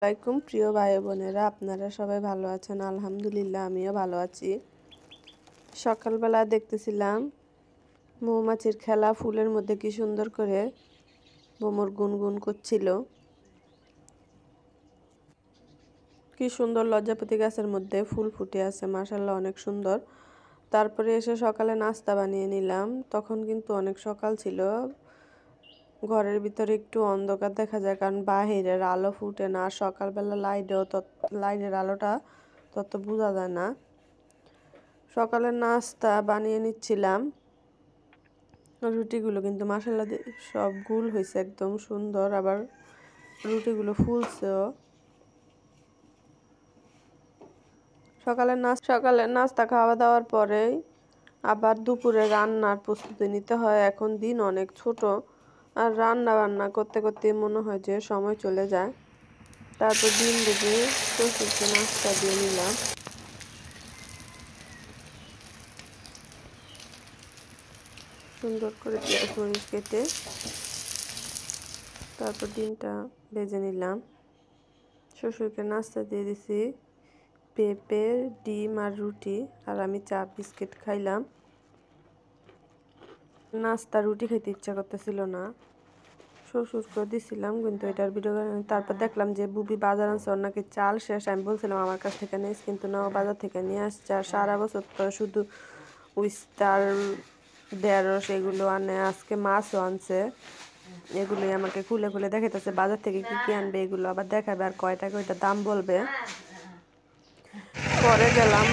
আসসালামাইকুম প্রিয় ভাই বোনেরা, আপনারা সবাই ভালো আছেন? আলহামদুলিল্লাহ, আমিও ভালো আছি। সকালবেলা দেখতেছিলাম মৌমাছির খেলা, ফুলের মধ্যে কি সুন্দর করে ভ্রমর গুনগুন করছিল। কি সুন্দর লজ্জাপতি গাছের মধ্যে ফুল ফুটে আছে, মাশাআল্লাহ অনেক সুন্দর। তারপরে এসে সকালে নাস্তা বানিয়ে নিলাম। তখন কিন্তু অনেক সকাল ছিল, ঘরের ভিতরে একটু অন্ধকার দেখা যায়, কারণ বাহিরের আলো ফুটে না। সকালবেলা লাইটের আলোটা তত বোঝা যায় না। সকালের নাস্তা বানিয়ে নিচ্ছিলাম। রুটিগুলো কিন্তু মাশাআল্লাহ সব গোল হয়েছে, একদম সুন্দর। আবার রুটিগুলো ফুলছেও। সকালের নাস্তা খাওয়া দাওয়ার পরেই আবার দুপুরে রান্নার প্রস্তুতি নিতে হয়। এখন দিন অনেক ছোট, আর রান্না বান্না করতে করতে মনে হয় যে সময় চলে যায়। তারপর ডিম ভেজে শ্বশুরকে নাস্তা দিয়ে নিলাম। সুন্দর করে পেঁয়াজ মরিচ কেটে তারপর ডিমটা ভেজে নিলাম। শ্বশুরকে নাস্তা দিয়ে দিছি পেঁপে, ডিম আর রুটি, আর আমি চা বিস্কিট খাইলাম। নাস্তা রুটি খেতে ইচ্ছা করতেছিল না, শ্বশুরকে দিছিলাম, কিন্তু এটার ভিডিও। তারপর দেখলাম যে বুবি বাজার আনছে, ওর নাকি চাল শেষ। আমি বলছিলাম আমার কাছ থেকে নিস, কিন্তু না, ও বাজার থেকে নিয়ে আসছে। আর সারা বছর তো শুধু উইস্টার, ঢেঁড়স এগুলো আনে, আজকে মাছও আনছে। এগুলোই আমাকে খুলে খুলে দেখাইতেছে বাজার থেকে কি কি আনবে, এগুলো আবার দেখাবে আর কয় টাকা ওইটা দাম বলবে। পরে গেলাম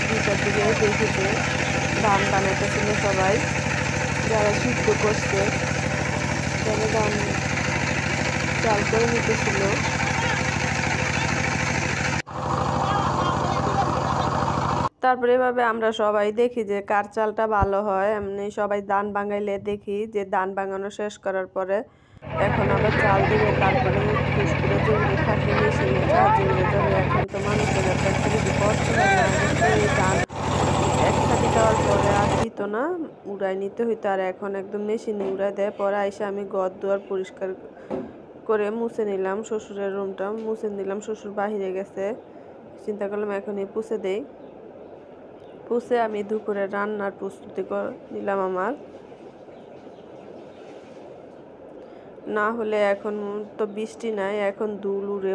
2টার দিকে, দেখি যে ধান বানাইতেছিল সবাই, যারা সিদ্ধ করছে, যারা ধান চাল করে নিতেছিল। তারপরে এভাবে আমরা সবাই দেখি যে কার চালটা ভালো হয়। এমনি সবাই ধান ভাঙাইলে দেখি যে ধান ভাঙানো শেষ করার পরে এখন আবার চাল দিবে, তারপরে খুশকুড়ে যেগুলো থাকে মেশিনের সাহায্যে উড়ে যাবে। এখন তো মানুষের একটা খুবই কষ্ট হয় না, এই ধান একসাথে দেওয়ার পরে আর দিত না, উড়াই নিতে হইতো। আর এখন একদম মেশিনে উড়াই দেয়। পরে আইসা আমি ঘর দুয়ার পরিষ্কার করে মুছে নিলাম, শ্বশুরের রুমটা মুছে নিলাম। শ্বশুর বাহিরে গেছে, চিন্তা করলাম এখনই পুছে দেই। পুষে আমি দুপুরে রান্নার প্রস্তুতি করে নিলাম আমার। না হলে এখন তো বৃষ্টি নাই, এখন ধুল উড়ে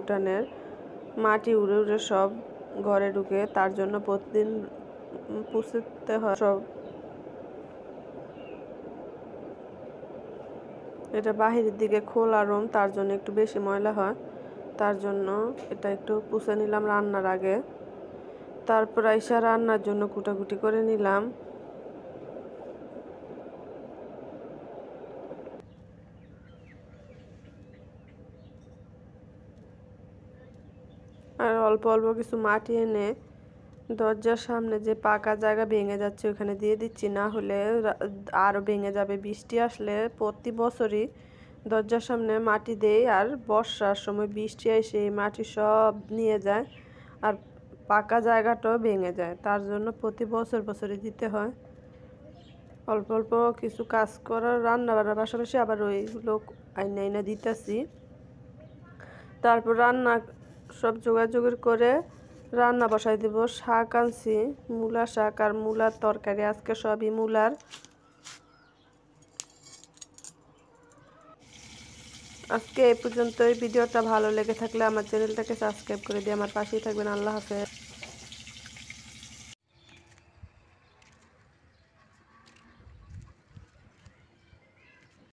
উঠানের মাটি উড়ে উড়ে সব ঘরে ঢুকে, তার জন্য প্রতিদিন পুষতে হয় সব। এটা বাহিরের দিকে খোলা রুম, তার জন্য একটু বেশি ময়লা হয়, তার জন্য এটা একটু পুষে নিলাম রান্নার আগে। তারপর আইসা রান্নার জন্য কুটাকুটি করে নিলাম। আর অল্প অল্প কিছু মাটি এনে দরজার সামনে যে পাকা জায়গা ভেঙে যাচ্ছে ওখানে দিয়ে দিচ্ছি, না হলে আরও ভেঙে যাবে। বৃষ্টি আসলে প্রতি বছরই দরজার সামনে মাটি দেই, আর বর্ষার সময় বৃষ্টি এসে এই মাটি সব নিয়ে যায়, আর পাকা জায়গাটাও ভেঙে যায়। তার জন্য প্রতি বছরই দিতে হয়। অল্প অল্প কিছু কাজ করার, রান্না বান্নার পাশাপাশি আবার ওইগুলো আইনা দিতেছি। তারপর রান্না সব জোগাড় করে রান্না বসাই দেব। শাক আনছি, মূলা শাক আর মূলার তরকারি, আজকে সবই মূলার। আজকে এই পর্যন্তই। ভিডিওটা ভালো লেগে থাকলে আমার চ্যানেলটাকে সাবস্ক্রাইব করে দিয়ে আমার পাশেই থাকবেন। আল্লাহ হাফেজ।